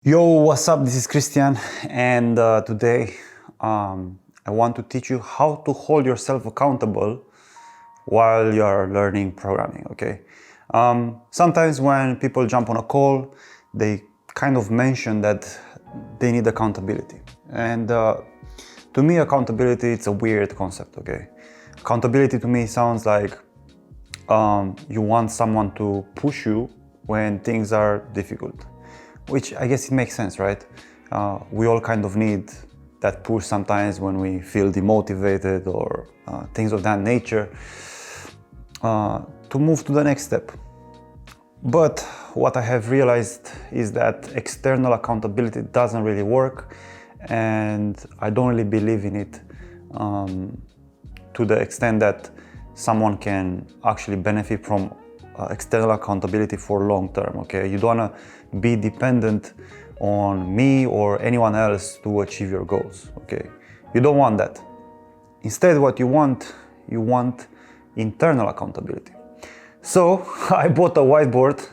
Yo, what's up? This is Christian, and today I want to teach you how to hold yourself accountable while you're learning programming. Okay. Sometimes when people jump on a call, they kind of mention that they need accountability, and to me, accountability it's a weird concept. Okay, accountability to me sounds like you want someone to push you when things are difficult. Which I guess it makes sense, right? We all kind of need that push sometimes when we feel demotivated or things of that nature to move to the next step. But what I have realized is that external accountability doesn't really work, and I don't really believe in it to the extent that someone can actually benefit from external accountability for long term. Okay, you don't want to be dependent on me or anyone else to achieve your goals. Okay, you don't want that. Instead, what you want internal accountability. So I bought a whiteboard.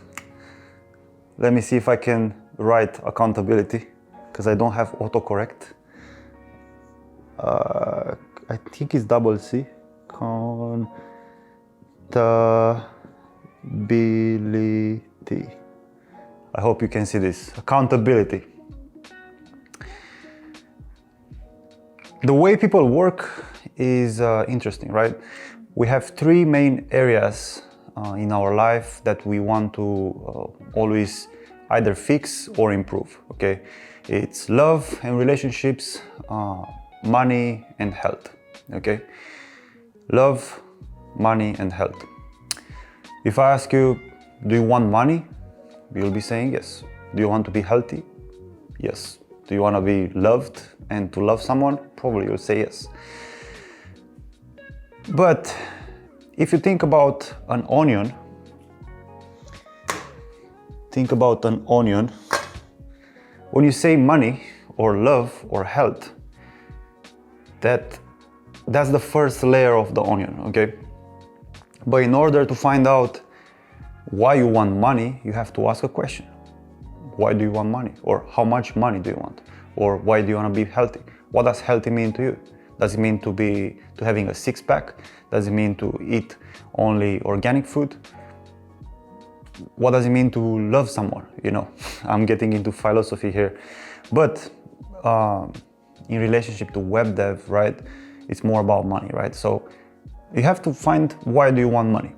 Let me see if I can write accountability because I don't have autocorrect. I think it's double C. Accountability. I hope you can see this. Accountability. The way people work is interesting, right? We have three main areas in our life that we want to always either fix or improve. Okay, it's love and relationships, money and health. Okay, love, money and health. If I ask you, do you want money? You'll be saying yes. Do you want to be healthy? Yes. Do you want to be loved and to love someone? Probably you'll say yes. But if you think about an onion, when you say money or love or health, that's the first layer of the onion, okay? But in order to find out why you want money, you have to ask a question. Why do you want money? Or how much money do you want? Or why do you want to be healthy? What does healthy mean to you? Does it mean to having a six-pack? Does it mean to eat only organic food? What does it mean to love someone? You know, I'm getting into philosophy here. But in relationship to web dev, right, it's more about money, right? So you have to find why do you want money.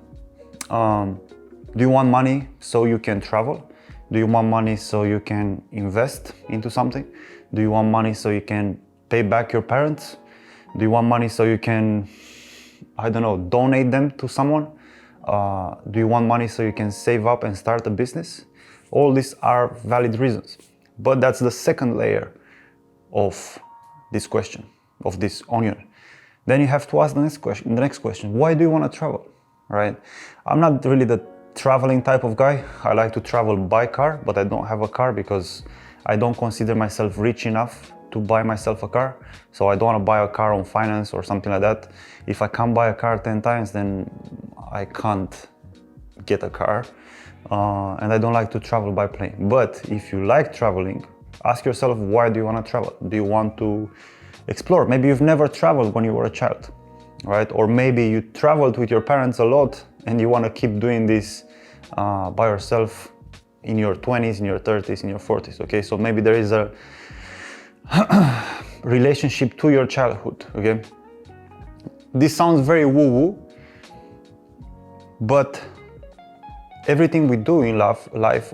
Do you want money so you can travel? Do you want money so you can invest into something? Do you want money so you can pay back your parents? Do you want money so you can, I don't know, donate them to someone? Do you want money so you can save up and start a business? All these are valid reasons. But that's the second layer of this question, of this onion. Then you have to ask the next question, why do you want to travel, right? I'm not really the traveling type of guy. I like to travel by car, but I don't have a car because I don't consider myself rich enough to buy myself a car. So I don't want to buy a car on finance or something like that. If I can't buy a car 10 times, then I can't get a car. And I don't like to travel by plane. But if you like traveling, ask yourself, why do you want to travel? Do you want to explore? Maybe you've never traveled when you were a child, right? Or maybe you traveled with your parents a lot and you want to keep doing this by yourself in your 20s, in your 30s, in your 40s, okay? So maybe there is a relationship to your childhood, okay? This sounds very woo-woo, but everything we do in life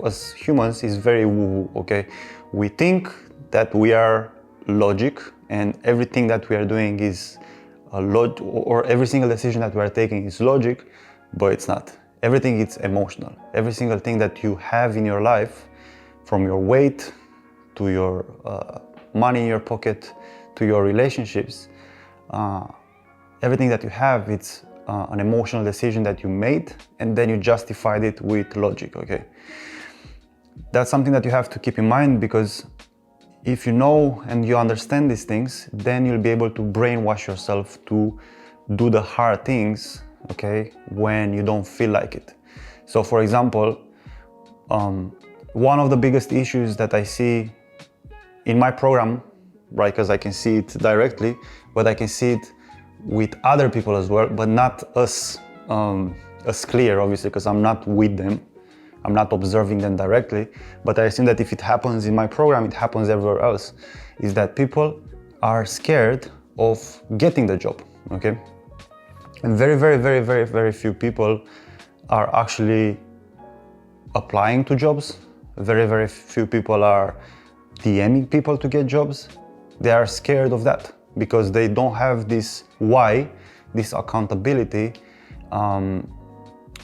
as humans is very woo-woo, okay? We think that we are logic and everything that we are doing is or every single decision that we are taking is logic, but it's not. Everything is emotional. Every single thing that you have in your life, from your weight to your money in your pocket to your relationships, everything that you have, it's an emotional decision that you made and then you justified it with logic, okay? That's something that you have to keep in mind, because if you know and you understand these things, then you'll be able to brainwash yourself to do the hard things, okay, when you don't feel like it. So for example, one of the biggest issues that I see in my program, right, because I can see it directly, but I can see it with other people as well, but not as clear, obviously, because I'm not with them. I'm not observing them directly, but I assume that if it happens in my program, it happens everywhere else, is that people are scared of getting the job, okay? And very few people are actually applying to jobs. Very few people are DMing people to get jobs. They are scared of that because they don't have this why, this accountability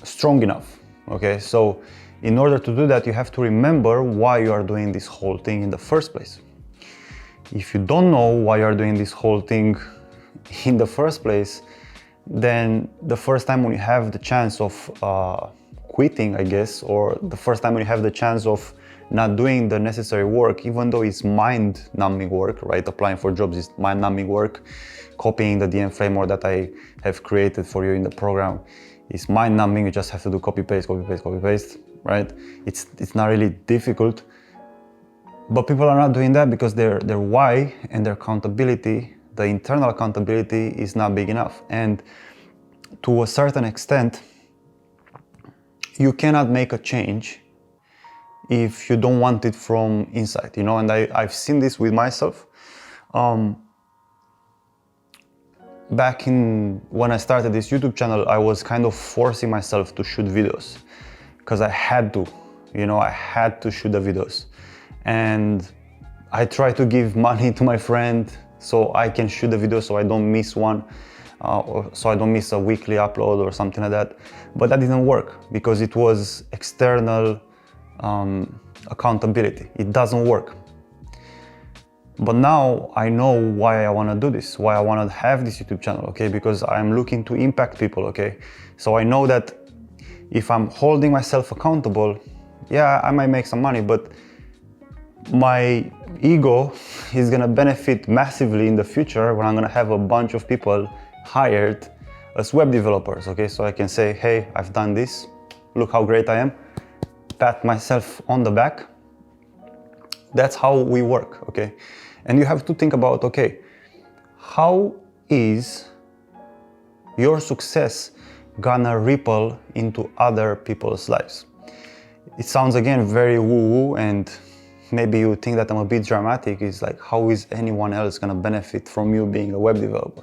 strong enough, okay? So in order to do that, you have to remember why you are doing this whole thing in the first place. If you don't know why you are doing this whole thing in the first place, then the first time when you have the chance of quitting, I guess, or the first time when you have the chance of not doing the necessary work, even though it's mind-numbing work, right? Applying for jobs is mind-numbing work. Copying the DM framework that I have created for you in the program is mind-numbing. You just have to do copy paste, right? It's not really difficult. But people are not doing that because their why and their accountability, the internal accountability, is not big enough. And to a certain extent, you cannot make a change if you don't want it from inside, you know, and I've seen this with myself. Back when I started this YouTube channel, I was kind of forcing myself to shoot videos because I had to, you know, I had to shoot the videos. And I try to give money to my friend so I can shoot the video so I don't miss one, or so I don't miss a weekly upload or something like that. But that didn't work because it was external accountability. It doesn't work. But now I know why I want to do this, why I want to have this YouTube channel, okay? Because I'm looking to impact people, okay? So I know that if I'm holding myself accountable, yeah, I might make some money, but my ego is gonna benefit massively in the future when I'm gonna have a bunch of people hired as web developers, okay? So I can say, hey, I've done this, look how great I am, pat myself on the back. That's how we work, okay? And you have to think about, okay, how is your success gonna ripple into other people's lives? It sounds again very woo-woo, and maybe you think that I'm a bit dramatic. It's like, how is anyone else gonna benefit from you being a web developer?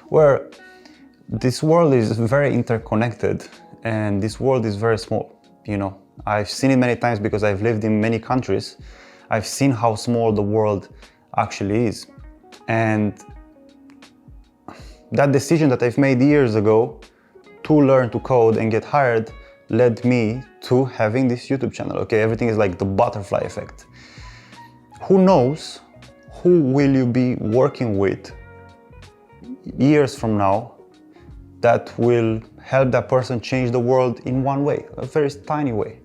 Where this world is very interconnected and this world is very small, you know. I've seen it many times because I've lived in many countries. I've seen how small the world actually is. And that decision that I've made years ago to learn to code and get hired led me to having this YouTube channel, okay? Everything is like the butterfly effect. Who knows who will you be working with years from now that will help that person change the world in one way, a very tiny way,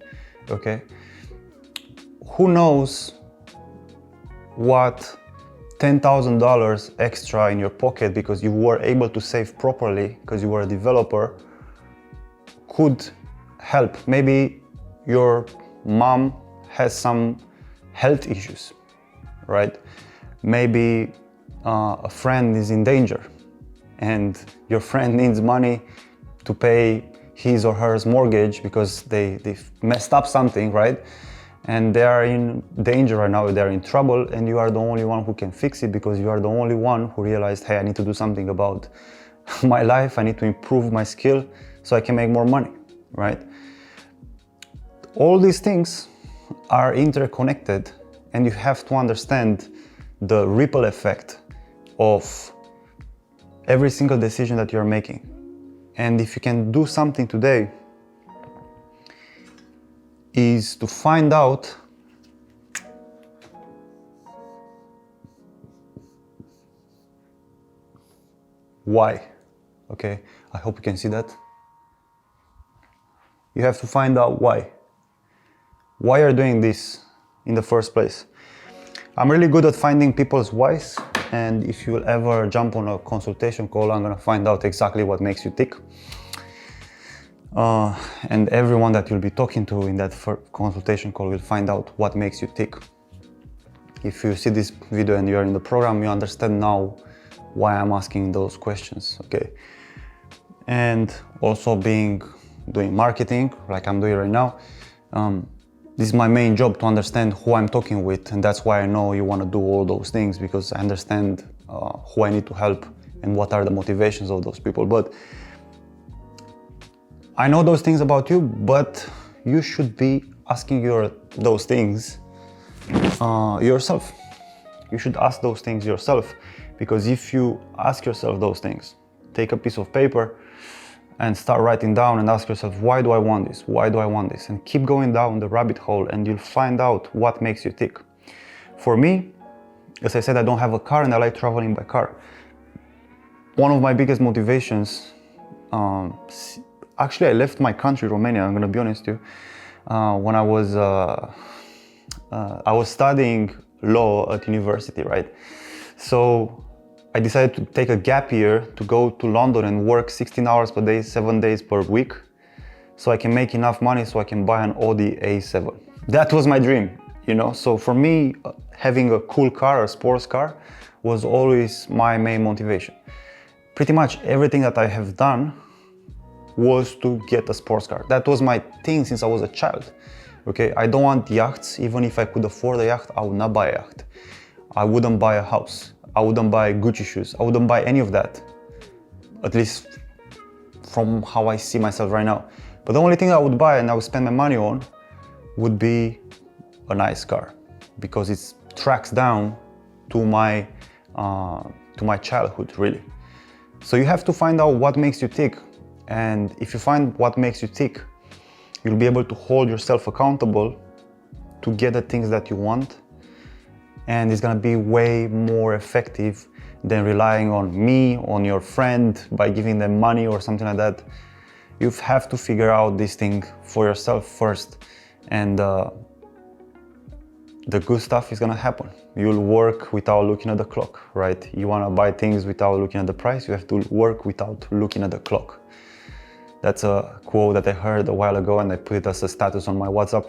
okay? Who knows what $10,000 extra in your pocket because you were able to save properly because you were a developer could help. Maybe your mom has some health issues, right? Maybe a friend is in danger and your friend needs money to pay his or her mortgage because they've messed up something, right? And they are in danger right now, they're in trouble, and you are the only one who can fix it because you are the only one who realized, hey, I need to do something about my life, I need to improve my skill so I can make more money, right? All these things are interconnected, and you have to understand the ripple effect of every single decision that you're making. And if you can do something today, is to find out why, okay? I hope you can see that. You have to find out why. Why you're doing this in the first place. I'm really good at finding people's whys, and if you'll ever jump on a consultation call, I'm gonna find out exactly what makes you tick. And everyone that you'll be talking to in that consultation call will find out what makes you tick. If you see this video and you're in the program, you understand now why I'm asking those questions, okay? And also doing marketing, like I'm doing right now, this is my main job, to understand who I'm talking with, and that's why I know you want to do all those things, because I understand who I need to help and what are the motivations of those people. But I know those things about you, but you should be asking those things yourself. You should ask those things yourself, because if you ask yourself those things, take a piece of paper and start writing down and ask yourself, why do I want this? Why do I want this? And keep going down the rabbit hole, and you'll find out what makes you tick. For me, as I said, I don't have a car and I like traveling by car. One of my biggest motivations, actually I left my country, Romania, I'm gonna be honest with you, when I was studying law at university, right? So I decided to take a gap year to go to London and work 16 hours per day, 7 days per week, so I can make enough money so I can buy an Audi A7. That was my dream, you know? So for me, having a cool car, a sports car, was always my main motivation. Pretty much everything that I have done was to get a sports car. That was my thing since I was a child. Okay, I don't want yachts. Even if I could afford a yacht, I would not buy a yacht. I wouldn't buy a house. I wouldn't buy Gucci shoes. I wouldn't buy any of that. At least from how I see myself right now. But the only thing I would buy and I would spend my money on would be a nice car, because it tracks down to my childhood, really. So you have to find out what makes you tick. And if you find what makes you tick, you'll be able to hold yourself accountable to get the things that you want. And it's gonna be way more effective than relying on me, on your friend, by giving them money or something like that. You have to figure out this thing for yourself first, and the good stuff is gonna happen. You'll work without looking at the clock, right? You wanna buy things without looking at the price, you have to work without looking at the clock. That's a quote that I heard a while ago, and I put it as a status on my WhatsApp.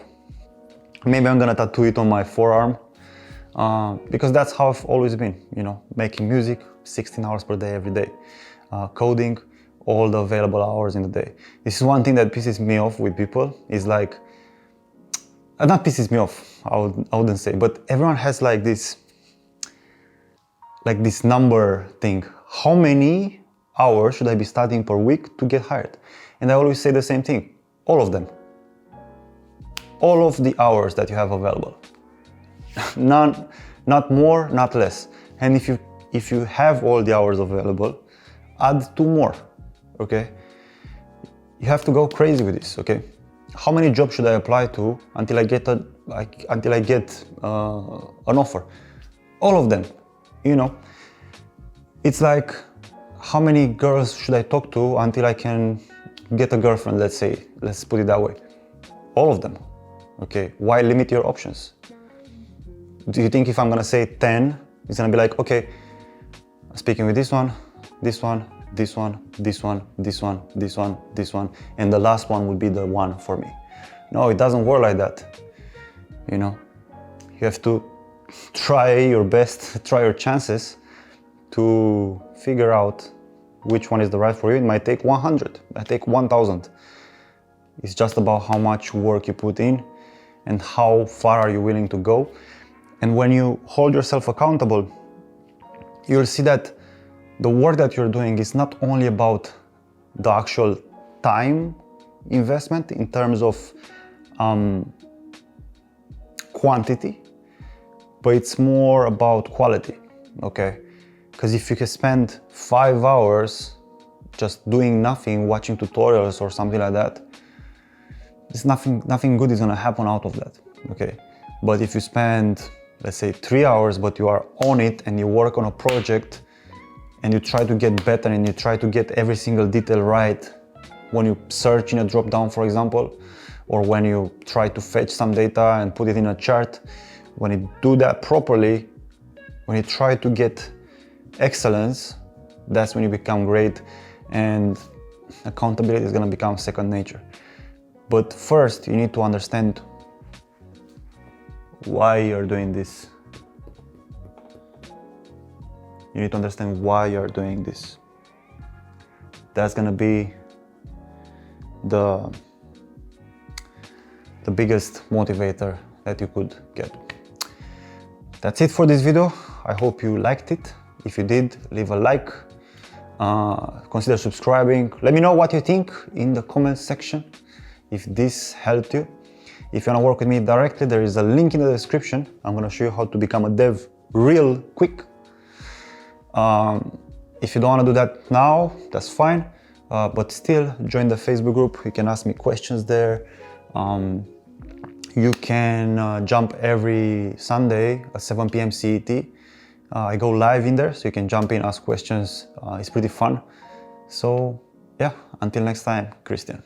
Maybe I'm gonna tattoo it on my forearm, because that's how I've always been, you know, making music 16 hours per day, every day, coding all the available hours in the day. This is one thing that pisses me off with people, is like, not pisses me off, I wouldn't say, but everyone has like this number thing. How many hours should I be studying per week to get hired? And I always say the same thing, all of them. All of the hours that you have available. None, not more, not less. And if you have all the hours available, add 2 more, okay? You have to go crazy with this, okay? How many jobs should I apply to until I get an offer? All of them, you know? It's like, how many girls should I talk to until I can get a girlfriend, let's say, let's put it that way? All of them, okay? Why limit your options? Do you think if I'm gonna say 10, it's gonna be like, okay, speaking with this one, this one, this one, this one, this one, this one, this one, and the last one would be the one for me? No, it doesn't work like that, you know? You have to try your best, try your chances to figure out which one is the right for you. It might take 100, it might take 1,000. It's just about how much work you put in and how far are you willing to go. And when you hold yourself accountable, you'll see that the work that you're doing is not only about the actual time investment in terms of quantity, but it's more about quality, okay? Because if you can spend 5 hours just doing nothing, watching tutorials or something like that, there's nothing good is gonna happen out of that, okay? But if you spend, let's say, 3 hours, but you are on it and you work on a project and you try to get better and you try to get every single detail right when you search in a drop-down, for example, or when you try to fetch some data and put it in a chart, when you do that properly, when you try to get excellence, that's when you become great. And accountability is gonna become second nature. But first, you need to understand why you're doing this. You need to understand why you're doing this. That's gonna be the biggest motivator that you could get. That's it for this video. I hope you liked it. If you did, leave a like. Consider subscribing. Let me know what you think in the comments section if this helped you. If you want to work with me directly, there is a link in the description. I'm going to show you how to become a dev real quick. If you don't want to do that now, that's fine. But still, join the Facebook group. You can ask me questions there. You can jump every Sunday at 7 p.m. CET. I go live in there, so you can jump in, ask questions. It's pretty fun. So yeah, until next time, Christian.